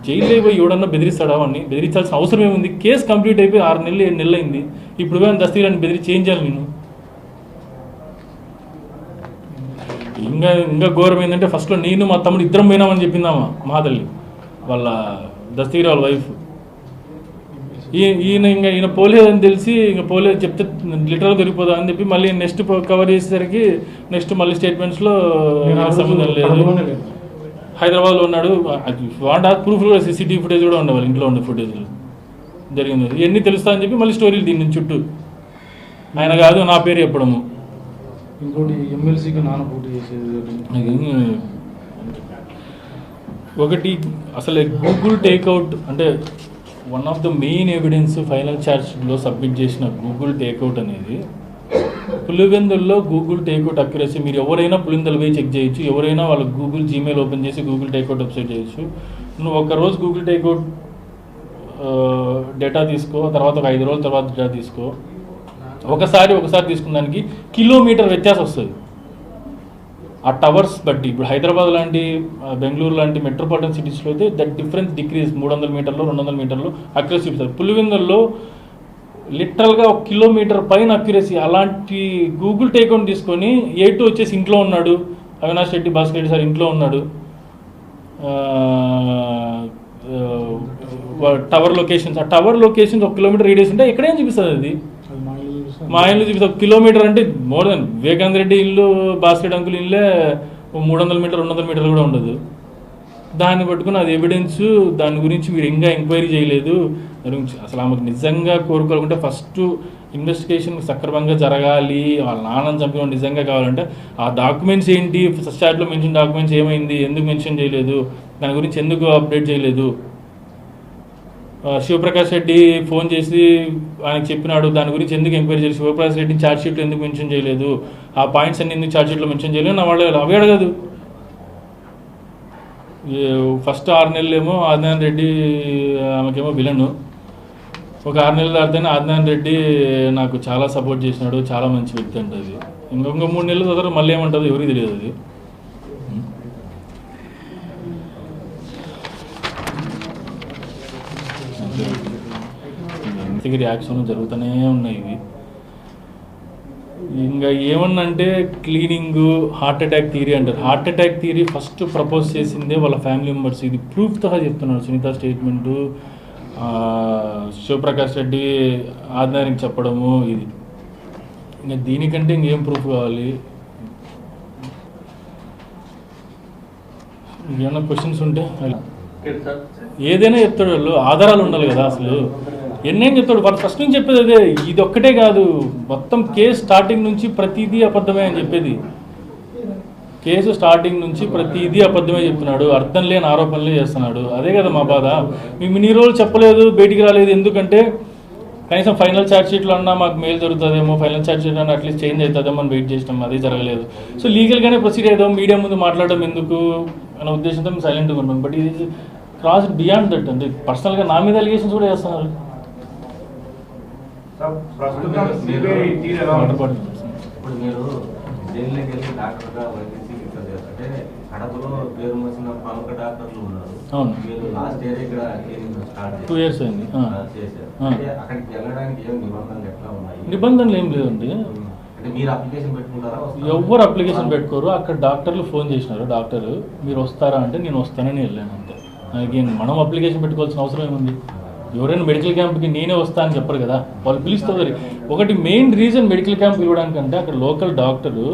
జైల్లో పోయి ఎవడన్నా బెదిరిస్తాడా వాడిని? బెదిరించాల్సిన అవసరం ఏముంది? కేసు కంప్లీట్ అయిపోయి 6 నెలలు 7 నెలలు అయింది. ఇప్పుడు పోయి దస్తగిరి అని బెదిరి చేయించాలి నేను. ఇంకా ఘోరం ఏంటంటే ఫస్ట్లో నేను మా తమ్ముడు ఇద్దరం పోయినామని చెప్పిందామా మా తల్లి, వాళ్ళ దస్తగిరి వాళ్ళ వైఫ్. ఈయన పోలేదని తెలిసి ఇంకా పోలేదు చెప్తే లిటరల్ దొరికిపోదా అని చెప్పి మళ్ళీ నెక్స్ట్ కవర్ చేసేసరికి నెక్స్ట్ మళ్ళీ స్టేట్మెంట్స్లో సంబంధం లేదు, హైదరాబాద్లో ఉన్నాడు. వాంట్ ప్రూఫ్ కూడా సీసీటీవీ ఫుటేజ్ కూడా ఉండేవాళ్ళు, ఇంట్లో ఉండే ఫుటేజ్ జరిగింది. ఇవన్నీ తెలుస్తా అని చెప్పి మళ్ళీ స్టోరీలు దీని చుట్టూ ఆయన కాదు నా పేరు చెప్పడము. ఇంకోటి ఎమ్మెల్సీకి నాన్న పోటీ చేసేది ఒకటి. అసలు గూగుల్ టేక్అవుట్ అంటే one of the main evidence final ఛార్జ్లో సబ్మిట్ చేసిన గూగుల్ టేక్అవుట్ అనేది పులివెందుల్లో గూగుల్ టేక్అవుట్ అక్యురసీ. మీరు ఎవరైనా పులివెందులు పోయి చెక్ చేయొచ్చు, ఎవరైనా వాళ్ళ గూగుల్ జీమెయిల్ ఓపెన్ చేసి గూగుల్ టేక్అవుట్ వెబ్సైట్ చేయొచ్చు. నువ్వు ఒకరోజు గూగుల్ టేక్అవుట్ డేటా తీసుకో, తర్వాత ఒక 5 రోజుల తర్వాత డేటా తీసుకో, ఒకసారి తీసుకున్న దానికి కిలోమీటర్ వ్యత్యాసం వస్తుంది ఆ టవర్స్ బట్టి. ఇప్పుడు హైదరాబాద్ లాంటి బెంగళూరు లాంటి మెట్రోపాలిటన్ సిటీస్లో అయితే దట్ డిఫరెన్స్ డిక్రీజ్ 300 మీటర్లు 200 మీటర్లు అక్యురసీ చూపిస్తారు. పులివెందుల్లో లిటరల్గా 1 కిలోమీటర్ పైన అక్యురసీ. అలాంటి గూగుల్ టేక్అవుట్ తీసుకొని A2 వచ్చేసి ఇంట్లో ఉన్నాడు, అవినాష్ రెడ్డి భాస్కర్ రెడ్డి సార్ ఇంట్లో ఉన్నాడు, టవర్ లొకేషన్స్, ఆ టవర్ లొకేషన్స్ 1 కిలోమీటర్ రేడియస్ ఉంటే ఎక్కడేం చూపిస్తుంది అది? మా ఇల్లు చూపిస్తుంది 1 కిలోమీటర్ అంటే మోర్ దెన్. వివేకానంద రెడ్డి ఇల్లు భాస్కర్ అంకుల్ ఇల్లే 300 మీటర్ 200 మీటర్లు కూడా ఉండదు. దాన్ని పట్టుకుని అది ఎవిడెన్స్, దాని గురించి మీరు ఇంకా ఎంక్వైరీ చేయలేదు. దాని గురించి అసలు ఆమెకు నిజంగా కోరుకోవాలంటే ఫస్ట్ ఇన్వెస్టిగేషన్ సక్రమంగా జరగాలి. వాళ్ళ నాన్నని చంపిన నిజంగా కావాలంటే ఆ డాక్యుమెంట్స్ ఏంటి, ఫస్ట్ చార్ట్లో మెన్షన్ డాక్యుమెంట్స్ ఏమైంది, ఎందుకు మెన్షన్ చేయలేదు, దాని గురించి ఎందుకు అప్డేట్ చేయలేదు. శివప్రకాష్ రెడ్డి ఫోన్ చేసి ఆయనకు చెప్పినాడు, దాని గురించి ఎందుకు ఎంక్వైరీ చేయలేదు, శివప్రకాష్ రెడ్డిని ఛార్జ్షీట్లో ఎందుకు మెన్షన్ చేయలేదు, ఆ పాయింట్స్ అన్ని ఎందుకు ఛార్జ్షీట్లో మెన్షన్ చేయలేదు నా వాళ్ళు అవి అడగదు. ఫస్ట్ 6 నెలలేమో ఆదినారాయణ రెడ్డి ఆమెకేమో విలను, ఒక 6 నెలల తర్వాతనే ఆదినారాయణ రెడ్డి నాకు చాలా సపోర్ట్ చేసినాడు, చాలా మంచి వ్యక్తి అంటది. ఇంకొక 3 నెలల తర్వాత మళ్ళీ ఏమంటుంది ఎవరికి తెలియదు. అది రియాక్షన్ జరుగుతూనే ఉన్నాయి. ఇవి ఇంకా ఏమన్నంటే క్లీనింగ్, హార్ట్ అటాక్ థియరీ అంటారు. Heart attack theory first propose చేసిందే వాళ్ళ ఫ్యామిలీ మెంబర్స్. ఇది ప్రూఫ్తో చెప్తున్నాడు. సునీత స్టేట్మెంటు, శివప్రకాష్ రెడ్డి ఆదినారాయణకి చెప్పడము. ఇది ఇంకా దీనికంటే ఇంకేం ప్రూఫ్ కావాలి? ఇంకేమైనా క్వశ్చన్స్ ఉంటే ఏదైనా చెప్తాడు. వాళ్ళు ఆధారాలు ఉండాలి కదా. అసలు ఎన్నేం చెప్తాడు వాళ్ళు ఫస్ట్ నుంచి చెప్పేది అదే. ఇది ఒక్కటే కాదు, మొత్తం కేసు స్టార్టింగ్ నుంచి ప్రతిదీ అబద్ధమే అని చెప్పేది. కేసు స్టార్టింగ్ నుంచి ప్రతిదీ అబద్ధమే చెప్తున్నాడు, అర్థం లేని ఆరోపణలే చేస్తున్నాడు. అదే కదా మా బాధ. మేము ఇన్ని రోజులు చెప్పలేదు, బయటికి రాలేదు. ఎందుకంటే కనీసం ఫైనల్ ఛార్జ్షీట్లో అన్నా మాకు మెయిల్ దొరుకుతుందేమో, ఫైనల్ ఛార్జ్షీట్ అన్నా అట్లీస్ట్ చేంజ్ అవుతుందేమో అని వెయిట్ చేసినాం. అదే జరగలేదు. సో లీగల్గానే ప్రొసీడ్ అవుతాం, మీడియా ముందు మాట్లాడడం ఎందుకు అనే ఉద్దేశంతో మేము సైలెంట్గా ఉంటాం. బట్ ఇది క్రాస్ బియాండ్ దట్. అంటే పర్సనల్గా నా మీద అలిగేషన్స్ కూడా చేస్తున్నారు. ఇప్పుడు మీరు జైల్లోకి వెళ్ళి డాక్టర్గా వైద్య చికిత్స చేస్తుంటే కడపలో పేరు మోసిన ప్రముఖ డాక్టర్లు ఉన్నారు. మీరు లాస్ట్ ఇయర్ ఇక్కడ స్టార్ట్ 2 years అయింది చేశారు. అంటే అక్కడికి వెళ్ళడానికి ఏం నిబంధనలు ఎట్లా ఉన్నాయి? నిబంధనలు ఏం లేదండి. అంటే మీరు అప్లికేషన్ పెట్టుకుంటారా? ఎవరు అప్లికేషన్ పెట్టుకోరు. అక్కడ డాక్టర్లు ఫోన్ చేసినారు, డాక్టర్ మీరు వస్తారా అంటే నేను వస్తానని వెళ్ళాను అంతే. మనం అప్లికేషన్ పెట్టుకోవాల్సిన అవసరం ఏముంది? ఎవరైనా మెడికల్ క్యాంప్కి నేనే వస్తా అని చెప్పరు కదా, వాళ్ళు పిలుస్తారు. ఒకటి మెయిన్ రీజన్ మెడికల్ క్యాంప్ పిలవడానికంటే అక్కడ లోకల్ డాక్టరు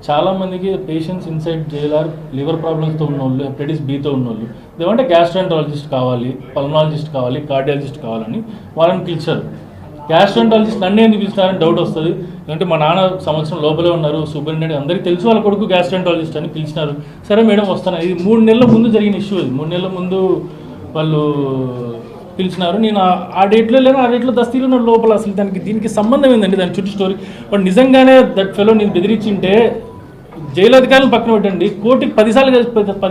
చాలామందికి పేషెంట్స్ ఇన్సైడ్ జైలార్ లివర్ ప్రాబ్లమ్స్తో ఉన్నోళ్ళు, హెపటైటిస్ బీతో ఉన్నోళ్ళు ఏమంటే గ్యాస్ట్రాంటాలజిస్ట్ కావాలి, పల్మనాలజిస్ట్ కావాలి, కార్డియాలజిస్ట్ కావాలని వాళ్ళని పిలిచారు. గ్యాస్ట్రాంటాలజిస్ట్ నన్ను ఎందుకు పిలుస్తారని డౌట్ వస్తుంది. ఎందుకంటే మా నాన్న సంవత్సరం లోపలే ఉన్నారు, సూపరింటెండెంట్ అందరికీ తెలుసు వాళ్ళ కొడుకు గ్యాస్ట్రాంటాలజిస్ట్ అని పిలిచినారు. సరే మేడం వస్తాను. ఇది 3 నెలల ముందు జరిగిన ఇష్యూ. అది 3 నెలల ముందు వాళ్ళు పిలిచినారు. నేను ఆ డేట్లో లేను, ఆ డేట్లో దస్తీలో ఉన్న లోపల. అసలు దీనికి సంబంధం ఏందండి, దాని చుట్టూ స్టోరీ. బట్ నిజంగానే దట్ ఫెలో నేను బెదిరించింటే జైలు అధికారులను పక్కన పెట్టండి, కోర్టుకి 10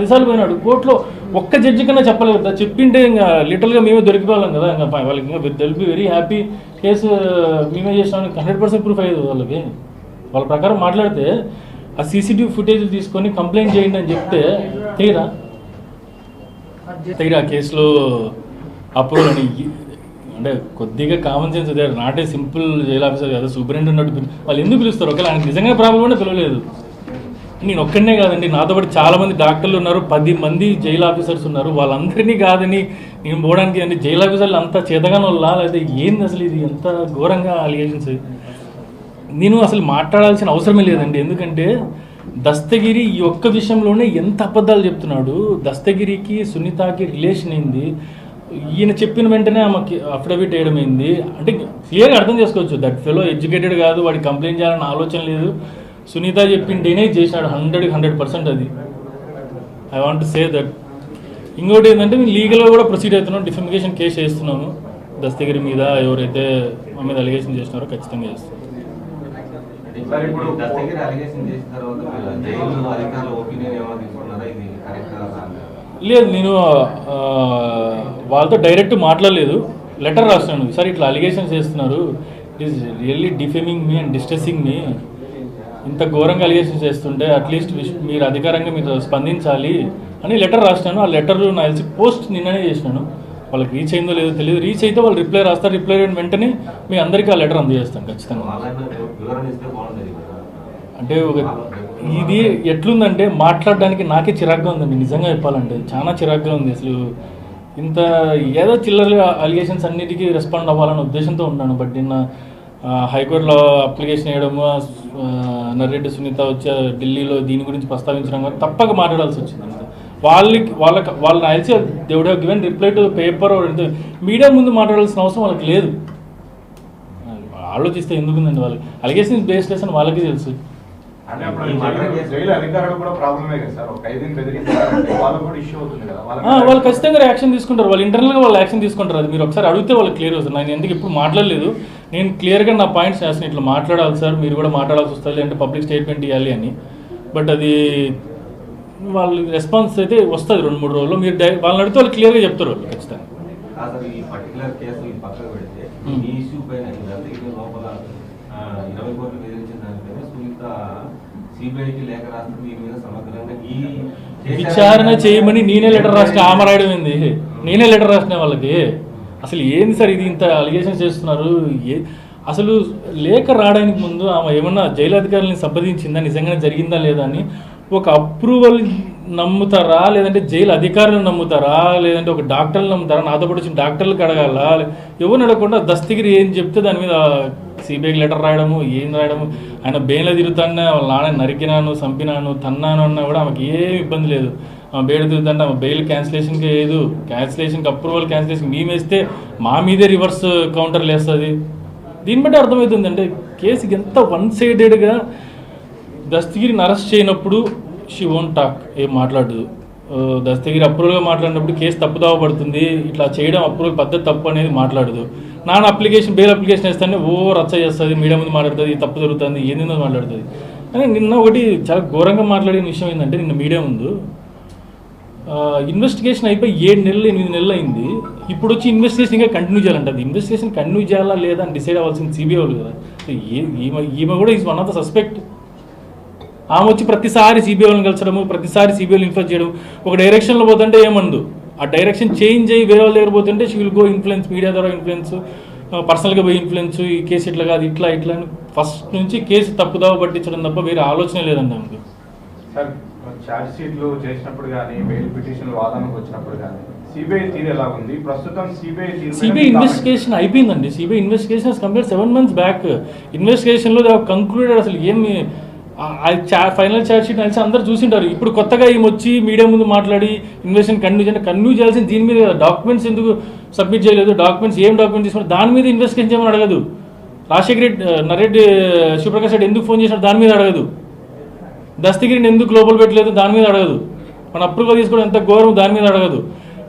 సార్లు పోయినాడు. కోర్టులో ఒక్క జడ్జి కన్నా చెప్పలేదు కదా. చెప్పింటే ఇంకా లిటరల్గా మేమే దొరికిపోవాలం కదా. ఇంకా వాళ్ళకి ఇంకా they'll be very happy. Case మేమే చేసినామని 100% ప్రూఫ్ అయ్యేది వాళ్ళకి. వాళ్ళ ప్రకారం మాట్లాడితే ఆ సీసీటీవీ ఫుటేజ్ తీసుకొని కంప్లైంట్ చేయండి అని చెప్తే తీరా కేసులో అప్రూవల్ అని. అంటే కొద్దిగా కామన్ సెన్స్ అదే, not a simple jail officer కదా, సూపరింటెండెంట్ ఉన్నట్టు వాళ్ళు ఎందుకు పిలుస్తారు? ఒకవేళ ఆయనకి నిజంగా ప్రాబ్లం కూడా పిలవలేదు. నేను ఒక్కడనే కాదండి, నాతో పాటు చాలామంది డాక్టర్లు ఉన్నారు, 10 మంది జైలు ఆఫీసర్స్ ఉన్నారు. వాళ్ళందరినీ కాదని నేను పోవడానికి అండి. జైలు ఆఫీసర్లు అంతా చేతగానే వాళ్ళ లేదా ఏంది అసలు? ఇది ఎంత ఘోరంగా అలిగేషన్స్. నేను అసలు మాట్లాడాల్సిన అవసరమే లేదండి. ఎందుకంటే దస్తగిరి ఈ ఒక్క విషయంలోనే ఎంత అబద్ధాలు చెప్తున్నాడు. దస్తగిరికి సునీతకి రిలేషన్ ఏంది, ఈయన చెప్పిన వెంటనే ఆమెకి అఫిడవిట్ వేయడం ఏంది అంటే క్లియర్గా అర్థం చేసుకోవచ్చు. దట్ ఫెలో ఎడ్యుకేటెడ్ కాదు, వాడికి కంప్లైంట్ చేయాలన్న ఆలోచన లేదు. సునీత చెప్పింటేనే చేసినాడు 100% అది. I want to say that. ఇంకోటి ఏంటంటే మేము లీగల్గా కూడా ప్రొసీడ్ అవుతున్నాం, డిఫెమికేషన్ కేసు చేస్తున్నాము దస్తగిరి మీద. ఎవరైతే మా మీద అలిగేషన్ చేసినారో ఖచ్చితంగా చేస్తాం. దస్తగిరి అలిగేషన్ చేసిన తర్వాత జైలు అధికారుల ఒపీనియన్ ఏమైనా తీసుకున్నారా? ఇది కరెక్ట్ లేదు, నేను వాళ్ళతో డైరెక్ట్ మాట్లాడలేదు, లెటర్ రాస్తాను. సార్ ఇట్లా అలిగేషన్స్ చేస్తున్నారు, it is really defaming me and distressing me. ఇంత ఘోరంగా అలిగేషన్స్ చేస్తుంటే అట్లీస్ట్ మీరు అధికారంగా మీరు స్పందించాలి అని లెటర్ రాసినాను. ఆ లెటర్ నాకు తెలిసి పోస్ట్ నిన్ననే చేసినాను. వాళ్ళకి రీచ్ అయిందో లేదో తెలియదు. రీచ్ అయితే వాళ్ళు రిప్లై రాస్తారు. రిప్లై అయిన వెంటనే మీ అందరికీ ఆ లెటర్ అందజేస్తాను ఖచ్చితంగా. అంటే ఇది ఎట్లుందంటే మాట్లాడడానికి నాకే చిరాగ్గా ఉందండి, నిజంగా చెప్పాలంటే చాలా చిరాగ్గా ఉంది. అసలు ఇంత ఏదో చిల్లర అలిగేషన్స్ అన్నిటికీ రెస్పాండ్ అవ్వాలనే ఉద్దేశంతో ఉన్నాను. బట్ నిన్న హైకోర్టులో అప్లికేషన్ వేయడము, నర్రెడ్డి సునీత వచ్చి ఢిల్లీలో దీని గురించి ప్రస్తావించడం కానీ తప్పక మాట్లాడాల్సి వచ్చింది. వాళ్ళని ఐల్సి they would have given reply to paper. Media ముందు మాట్లాడాల్సిన అవసరం వాళ్ళకి లేదు. ఆలోచిస్తే ఎందుకుందండి, వాళ్ళు అలిగేషన్స్ బేస్డ్ అని వాళ్ళకి తెలుసు. వాళ్ళు ఖచ్చితంగా యాక్షన్ తీసుకుంటారు, వాళ్ళు ఇంటర్నల్గా వాళ్ళు యాక్షన్ తీసుకుంటారు. అది మీరు ఒకసారి అడిగితే వాళ్ళకి క్లియర్ అవుతుంది. నేను ఎందుకు ఇప్పుడు మాట్లాడలేదు, నేను క్లియర్గా నా పాయింట్స్ చేస్తాను. ఇట్లా మాట్లాడాలి సార్, మీరు కూడా మాట్లాడాల్సి వస్తుంది, అంటే పబ్లిక్ స్టేట్మెంట్ ఇవ్వాలి అని. బట్ అది వాళ్ళు రెస్పాన్స్ అయితే వస్తుంది 2-3 రోజుల్లో. మీరు వాళ్ళని అడిగితే వాళ్ళు క్లియర్గా చెప్తారు వాళ్ళు ఖచ్చితంగా. ఈ పర్టికులర్ కేసు పక్కన పెడితే ఈ ఇష్యూ పైన లోపల 20 కోట్లు బెదిరించిన దానిపైన సునీత సిబిఐకి లేఖ రాస్తుంది. ఈ మీద సమగ్రంగా ఈ విచారణ చేయమని నేనే లెటర్ రాసిన. ఆమె రాయడం ఏంది, నేనే లెటర్ రాసిన వాళ్ళకి. అసలు ఏంది సార్ ఇది, ఇంత అలిగేషన్ చేస్తున్నారు. అసలు లేఖ రావడానికి ముందు ఆమె ఏమన్నా జైలు అధికారులని సంప్రదించిందా, నిజంగానే జరిగిందా లేదా అని ఒక అప్రూవల్ నమ్ముతారా, లేదంటే జైలు అధికారులను నమ్ముతారా, లేదంటే ఒక డాక్టర్లు నమ్ముతారా? నాతో పాటు వచ్చిన డాక్టర్లకు అడగాల, ఎవరిని అడగకుండా దస్తగిరి ఏం చెప్తే దాని మీద సిబిఐకి లెటర్ రాయడము, ఏం రాయడము. ఆయన బెయిన్లో తిరుగుతానే వాళ్ళ నాన్న నరికినాను, చంపినాను, తన్నాను అన్నా కూడా ఆమెకి ఏం ఇబ్బంది లేదు. ఆమె బెయిల్ తిరుగుతుంటే ఆమె బెయిల్ క్యాన్సిలేషన్కి లేదు, క్యాన్సిలేషన్కి అప్రూవల్ క్యాన్సిలేషన్ మేము వేస్తే మా మీదే రివర్స్ కౌంటర్లు వేస్తుంది. దీన్ని బట్టి అర్థమవుతుంది అంటే కేసుకి ఎంత 1-sidedగా. దస్తగిరిని అరెస్ట్ చేయనప్పుడు షీ వోంట్ టాక్, ఏం మాట్లాడదు. దస్తగిరి అప్రూవల్గా మాట్లాడినప్పుడు కేసు తప్పుదావ పడుతుంది, ఇట్లా చేయడం అప్రూవల్ పద్ధతి తప్పు అనేది మాట్లాడదు. నాన్న అప్లికేషన్ బెయిల్ అప్లికేషన్ వేస్తానే రచ్చ చేస్తుంది, మీడియా ముందు మాట్లాడుతుంది, తప్పు జరుగుతుంది, ఏందో మాట్లాడుతుంది. కానీ నిన్న ఒకటి చాలా ఘోరంగా మాట్లాడిన విషయం ఏంటంటే, నిన్న మీడియా ముందు ఇన్వెస్టిగేషన్ అయిపోయి 7-8 నెలలు అయింది. ఇప్పుడు వచ్చి ఇన్వెస్టిగేషన్ ఇంకా కంటిన్యూ చేయాలంటే అది ఇన్వెస్టిగేషన్ కంటిన్యూ చేయాలా లేదా అని డిసైడ్ అవ్వాల్సింది సిబిఐ వాళ్ళు కదా. ఈమె కూడా is one of the suspect. ఆమె వచ్చి ప్రతిసారి సిబిఐ వాళ్ళని కలిసడము, ప్రతిసారి సిబిఐలు ఇన్ఫ్లుయెన్స్ చేయడం. ఒక డైరెక్షన్లో పోతుంటే ఏమందు, ఆ డైరెక్షన్ చేంజ్ అయ్యి వేరే వాళ్ళ దగ్గర పోతుంటే she will go influence, media ద్వారా ఇన్ఫ్లుయెన్స్, పర్సనల్గా పోయి ఇన్ఫ్లుయెన్స్. ఈ కేసు ఇట్లా కాదు, ఇట్లా అని ఫస్ట్ నుంచి కేసు తప్పుదావ పట్టించడం తప్ప వేరే ఆలోచన లేదండి ఆమెకు. సార్, ఛార్జ్ షీట్లు చేసినప్పుడు కానీ, బెయిల్ పిటిషన్లు వాదనకు వచ్చినప్పుడు కానీ సిబిఐ తీరు ఎలా ఉంది ప్రస్తుతం? సిబిఐ ఇన్వెస్టిగేషన్ అయిపోయిందండి. CBI investigation complete 7 months back. ఇన్వెస్టిగేషన్లో దే హావ్ కంక్లూడెడ్. అసలు ఏమి ఫైనల్ ఛార్జ్ షీట్ కలిసి అందరూ చూసింటారు. ఇప్పుడు కొత్తగా ఈమె వచ్చి మీడియా ముందు మాట్లాడి ఇన్వెస్టిగేషన్ కన్యూ చేయాల్సింది దీని మీద. డాక్యుమెంట్స్ ఎందుకు సబ్మిట్ చేయలేదు, డాక్యుమెంట్స్ ఏం డాక్యుమెంట్స్ తీసుకున్నారు దాని మీద ఇన్వెస్టిగేషన్ చేయమని అడగదు. రాజశేఖర రెడ్డి నరెడ్డి శివప్రకాష్ రెడ్డి ఎందుకు ఫోన్ చేసినాడు దాని మీద అడగదు. దస్తగిరిని ఎందుకు లోపల పెట్టలేదు దాని మీద అడగదు. మన అప్రూవల్ తీసుకోవడం ఎంత ఘోరం దాని మీద అడగదు.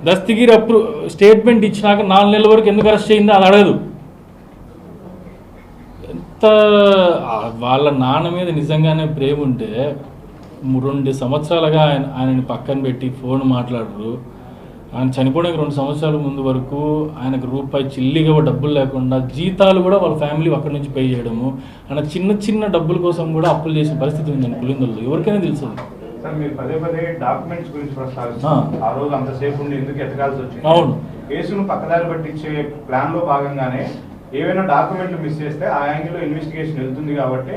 దస్తగిరి స్టేట్మెంట్ ఇచ్చినాక 4 నెలల వరకు ఎందుకు అరెస్ట్ చేయిందో అది అడగదు. ఎంత వాళ్ళ నాన్న మీద నిజంగానే ప్రేమ ఉంటే 2 సంవత్సరాలుగా ఆయనని పక్కన పెట్టి ఫోన్ మాట్లాడరు. ఆయన చనిపోవడానికి 2 సంవత్సరాల ముందు వరకు ఆయనకు రూపాయి చిల్లిగా డబ్బులు లేకుండా జీతాలు కూడా వాళ్ళ ఫ్యామిలీ అక్కడి నుంచి పే చేయడము, ఆయన చిన్న చిన్న డబ్బుల కోసం కూడా అప్పులు చేసిన పరిస్థితి ఉందండి పులిందల్లో. ఎవరికైనా తెలుసు. సార్ మీరు పదే డాక్యుమెంట్స్ గురించి ప్రస్తావిస్తారు. ఆ రోజు అంతసేపు ఉండి ఎందుకు ఎతకాల్సి వచ్చింది? అవును, కేసును పక్కదారి పట్టించే ప్లాన్ లో భాగంగానే ఏవైనా డాక్యుమెంట్లు మిస్ చేస్తే ఆ యాంగిల్ లో ఇన్వెస్టిగేషన్ వెళ్తుంది కాబట్టి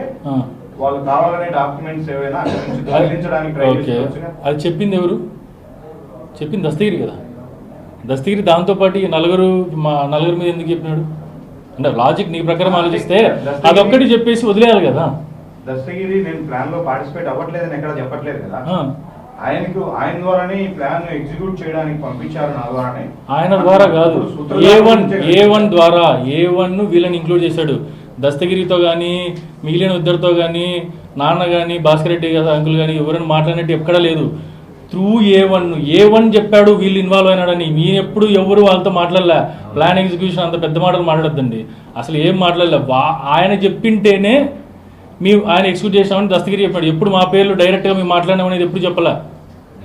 వాళ్ళు కావాలనే డాక్యుమెంట్స్ ఏవైనా అక్కడి నుంచి తొలగించడానికి ట్రై చేసుకోవచ్చు. అది చెప్పింది ఎవరు? చెప్పింది దస్తగిరి కదా. దస్తగిరి దాంతోపాటు ఈ నలుగురు మీద ఎందుకు చెప్పినాడు అంటే లాజిక్ నీ ప్రకారం ఆలోచిస్తే అదొక్కటి చెప్పేసి వదిలేయాలి కదా. దస్తగిరి నేను ప్లాన్ లో పార్టిసిపేట్ అవ్వట్లేదని ఎక్కడ చెప్పట్లేదు కదా. ఆయన ద్వారానే ఈ ప్లాన్ ఎగ్జిక్యూట్ చేయడానికి పంపించారు నా ద్వారానే. ఆయన ద్వారా కాదు, A1 ద్వారా A1 వీళ్ళని ఇంక్లూడ్ చేశాడు. దస్తగిరితో కానీ మిగిలిన ఇద్దరితో కానీ నాన్న కానీ భాస్కర్ రెడ్డి అంకుల్ కానీ ఎవరైనా మాట్లాడినట్టు ఎక్కడా లేదు. త్రూ A1 చెప్పాడు వీళ్ళు ఇన్వాల్వ్ అయినాడని. మీరు ఎప్పుడు ఎవరు వాళ్ళతో మాట్లాడలే. ప్లాన్ ఎగ్జిక్యూషన్ అంత పెద్ద మాటలు మాట్లాడద్దండి. అసలు ఏం మాట్లాడలే. ఆయన చెప్పింటేనే ఆయన ఎక్స్క్యూట్ చేసినామని దస్తగిరి చెప్పాడు. ఎప్పుడు మా పేర్లు డైరెక్ట్గా మేము మాట్లాడినామనేది ఎప్పుడు చెప్పలే.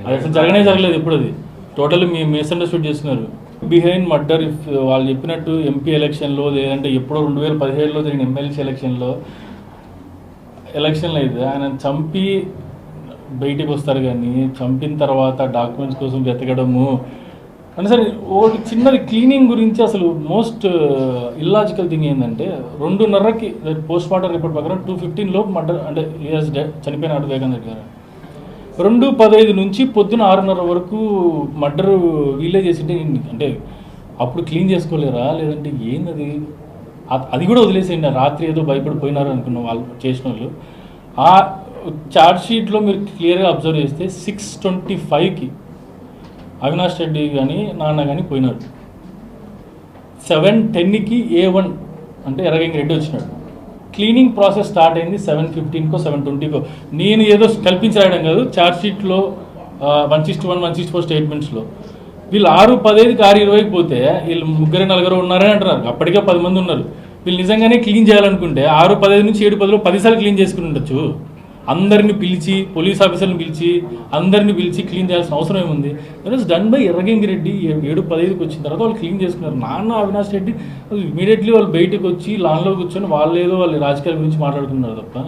అది అసలు జరగలేదు ఎప్పుడు. అది టోటల్ మీ మిస్అండర్స్టూడ్ చేస్తున్నారు. బిహైండ్ మర్డర్ ఇఫ్ వాళ్ళు చెప్పినట్టు ఎంపీ ఎలక్షన్లో లేదంటే ఎప్పుడో 2017లో జరిగిన ఎమ్మెల్సీ ఎలక్షన్లో అయితే ఆయన చంపి బయటికి వస్తారు కానీ చంపిన తర్వాత డాక్యుమెంట్స్ కోసం వెతకడము అంటే సరే ఒకటి చిన్నది క్లీనింగ్ గురించి అసలు మోస్ట్ ఇల్లాజికల్ థింగ్ ఏంటంటే 2:30కి పోస్ట్ మార్టం రిపోర్ట్ ప్రకారం 2:15 లోపు మర్డర్ అంటే చనిపోయినాడు వేగన్ రెడ్డి గారు. 2:15 నుంచి పొద్దున 6:30 వరకు మర్డర్ వీలే చేసింటే అంటే అప్పుడు క్లీన్ చేసుకోలేరా లేదంటే ఏంది అది కూడా వదిలేసేయండి. రాత్రి ఏదో భయపడిపోయినారు అనుకున్న వాళ్ళు చేసిన వాళ్ళు. ఆ ఛార్జ్ షీట్లో మీరు క్లియర్గా అబ్జర్వ్ చేస్తే 6:25కి అవినాష్ రెడ్డి కానీ నాన్న కానీ పోయినారు. 7:10కి A1 అంటే ఎర్రగంగి రెడ్డి వచ్చినాడు. క్లీనింగ్ ప్రాసెస్ స్టార్ట్ అయింది 7:15కో 7:20కో. నేను ఏదో కల్పించి రాయడం కాదు. ఛార్జ్ షీట్లో 161, 164 స్టేట్మెంట్స్లో వీళ్ళు 6:15కి 6:20కి పోతే వీళ్ళు 3-4 ఉన్నారని అంటున్నారు. అప్పటికే 10 మంది ఉన్నారు. వీళ్ళు నిజంగానే క్లీన్ చేయాలనుకుంటే 6:15 నుంచి 7:10లో 10 సార్లు క్లీన్ చేసుకుని ఉండొచ్చు. అందరిని పిలిచి పోలీస్ ఆఫీసర్ని పిలిచి అందరిని పిలిచి క్లీన్ చేయాల్సిన అవసరం ఏముంది? That is done by Erragangi Reddy. 7:15కి వచ్చిన తర్వాత వాళ్ళు క్లీన్ చేసుకున్నారు. నాన్న అవినాష్ రెడ్డి ఇమీడియట్లీ వాళ్ళు బయటకు వచ్చి లాన్లో కూర్చొని వాళ్ళ రాజకీయాల గురించి మాట్లాడుతున్నారు తప్ప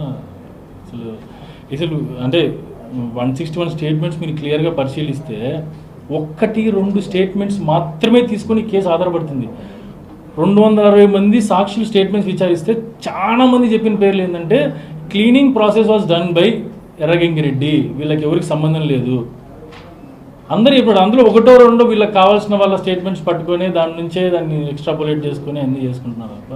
అసలు అంటే 161 స్టేట్మెంట్స్ మీరు క్లియర్గా పరిశీలిస్తే 1-2 స్టేట్మెంట్స్ మాత్రమే తీసుకొని కేసు ఆధారపడుతుంది. 260 మంది సాక్షులు స్టేట్మెంట్స్ విచారిస్తే చాలా మంది చెప్పిన పేర్లు ఏంటంటే cleaning process was done by Erragangi Reddy, వీళ్ళకి ఎవరికి సంబంధం లేదు అందరూ. ఇప్పుడు అందులో 1-2 వీళ్ళకి కావాల్సిన వాళ్ళ స్టేట్మెంట్స్ పట్టుకొని దాని నుంచే దాన్ని ఎక్స్ట్రాపోలేట్ చేసుకొని అన్నీ చేసుకుంటున్నారు తప్ప